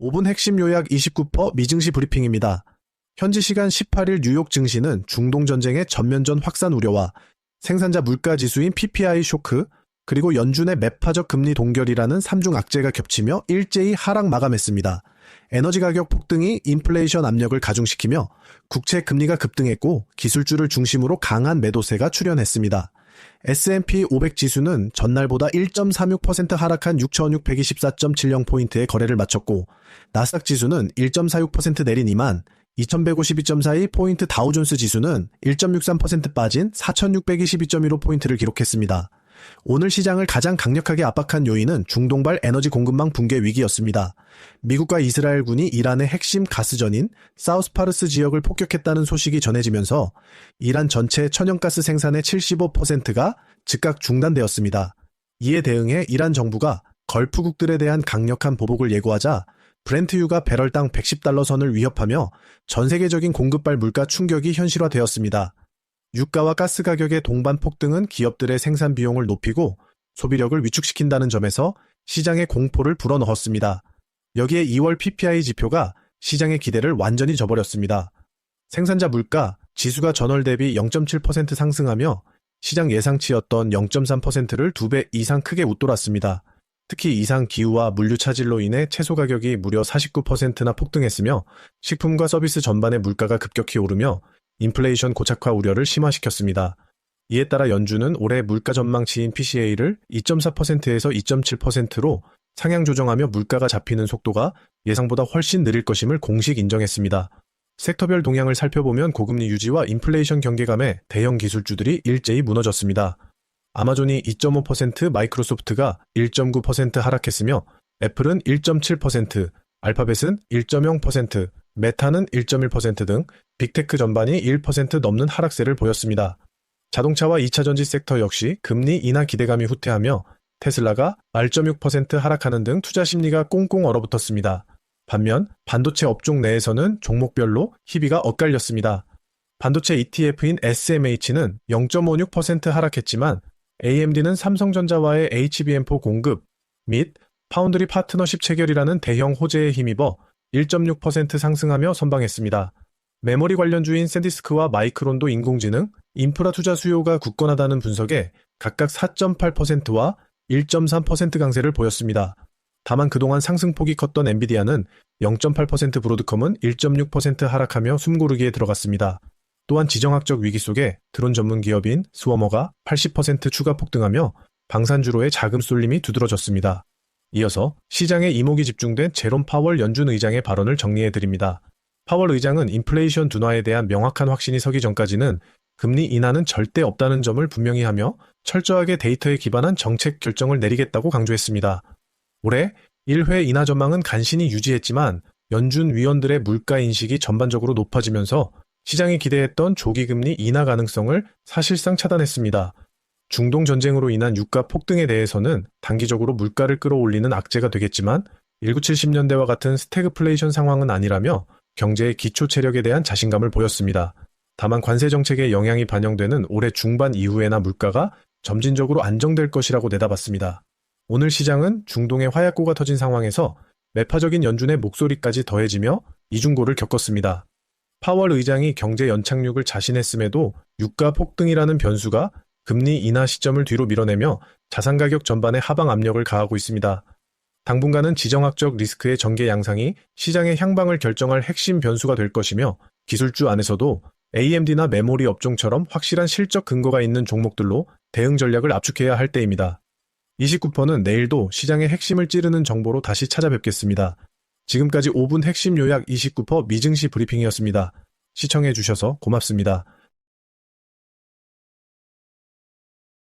5분 핵심 요약 29% 미증시 브리핑입니다. 현지 시간 18일 뉴욕 증시는 중동전쟁의 전면전 확산 우려와 생산자 물가 지수인 PPI 쇼크, 그리고 연준의 매파적 금리 동결이라는 3중 악재가 겹치며 일제히 하락 마감했습니다. 에너지 가격 폭등이 인플레이션 압력을 가중시키며 국채 금리가 급등했고 기술주를 중심으로 강한 매도세가 출현했습니다. S&P 500 지수는 전날보다 1.36% 하락한 6,624.70포인트의 거래를 마쳤고, 나스닥 지수는 1.46% 내린 22,152.42포인트, 다우존스 지수는 1.63% 빠진 4,622.15포인트를 기록했습니다. 오늘 시장을 가장 강력하게 압박한 요인은 중동발 에너지 공급망 붕괴 위기였습니다. 미국과 이스라엘군이 이란의 핵심 가스전인 사우스파르스 지역을 폭격했다는 소식이 전해지면서 이란 전체 천연가스 생산의 75%가 즉각 중단되었습니다. 이에 대응해 이란 정부가 걸프국들에 대한 강력한 보복을 예고하자 브렌트유가 배럴당 $110 선을 위협하며 전 세계적인 공급발 물가 충격이 현실화되었습니다. 유가와 가스 가격의 동반 폭등은 기업들의 생산 비용을 높이고 소비력을 위축시킨다는 점에서 시장의 공포를 불어넣었습니다. 여기에 2월 PPI 지표가 시장의 기대를 완전히 저버렸습니다. 생산자 물가 지수가 전월 대비 0.7% 상승하며 시장 예상치였던 0.3%를 2배 이상 크게 웃돌았습니다. 특히 이상 기후와 물류 차질로 인해 채소 가격이 무려 49%나 폭등했으며 식품과 서비스 전반의 물가가 급격히 오르며 인플레이션 고착화 우려를 심화시켰습니다. 이에 따라 연준은 올해 물가 전망치인 PCA를 2.4%에서 2.7%로 상향 조정하며 물가가 잡히는 속도가 예상보다 훨씬 느릴 것임을 공식 인정했습니다. 섹터별 동향을 살펴보면 고금리 유지와 인플레이션 경계감에 대형 기술주들이 일제히 무너졌습니다. 아마존이 2.5%, 마이크로소프트가 1.9% 하락했으며 애플은 1.7%, 알파벳은 1.0%, 메타는 1.1% 등 빅테크 전반이 1% 넘는 하락세를 보였습니다. 자동차와 2차전지 섹터 역시 금리 인하 기대감이 후퇴하며 테슬라가 8.6% 하락하는 등 투자 심리가 꽁꽁 얼어붙었습니다. 반면 반도체 업종 내에서는 종목별로 희비가 엇갈렸습니다. 반도체 ETF인 SMH는 0.56% 하락했지만 AMD는 삼성전자와의 HBM4 공급 및 파운드리 파트너십 체결이라는 대형 호재에 힘입어 1.6% 상승하며 선방했습니다. 메모리 관련주인 샌디스크와 마이크론도 인공지능, 인프라 투자 수요가 굳건하다는 분석에 각각 4.8%와 1.3% 강세를 보였습니다. 다만 그동안 상승폭이 컸던 엔비디아는 0.8%, 브로드컴은 1.6% 하락하며 숨고르기에 들어갔습니다. 또한 지정학적 위기 속에 드론 전문 기업인 스워머가 80% 추가 폭등하며 방산주로의 자금 쏠림이 두드러졌습니다. 이어서 시장에 이목이 집중된 제롬 파월 연준 의장의 발언을 정리해드립니다. 파월 의장은 인플레이션 둔화에 대한 명확한 확신이 서기 전까지는 금리 인하는 절대 없다는 점을 분명히 하며 철저하게 데이터에 기반한 정책 결정을 내리겠다고 강조했습니다. 올해 1회 인하 전망은 간신히 유지했지만 연준 위원들의 물가 인식이 전반적으로 높아지면서 시장이 기대했던 조기 금리 인하 가능성을 사실상 차단했습니다. 중동 전쟁으로 인한 유가 폭등에 대해서는 단기적으로 물가를 끌어올리는 악재가 되겠지만 1970년대와 같은 스태그플레이션 상황은 아니라며 경제의 기초 체력에 대한 자신감을 보였습니다. 다만 관세 정책의 영향이 반영되는 올해 중반 이후에나 물가가 점진적으로 안정될 것이라고 내다봤습니다. 오늘 시장은 중동의 화약고가 터진 상황에서 매파적인 연준의 목소리까지 더해지며 이중고를 겪었습니다. 파월 의장이 경제 연착륙을 자신했음에도 유가 폭등이라는 변수가 금리 인하 시점을 뒤로 밀어내며 자산 가격 전반에 하방 압력을 가하고 있습니다. 당분간은 지정학적 리스크의 전개 양상이 시장의 향방을 결정할 핵심 변수가 될 것이며 기술주 안에서도 AMD나 메모리 업종처럼 확실한 실적 근거가 있는 종목들로 대응 전략을 압축해야 할 때입니다. 29%는 내일도 시장의 핵심을 찌르는 정보로 다시 찾아뵙겠습니다. 지금까지 5분 핵심 요약 29% 미증시 브리핑이었습니다. 시청해주셔서 고맙습니다.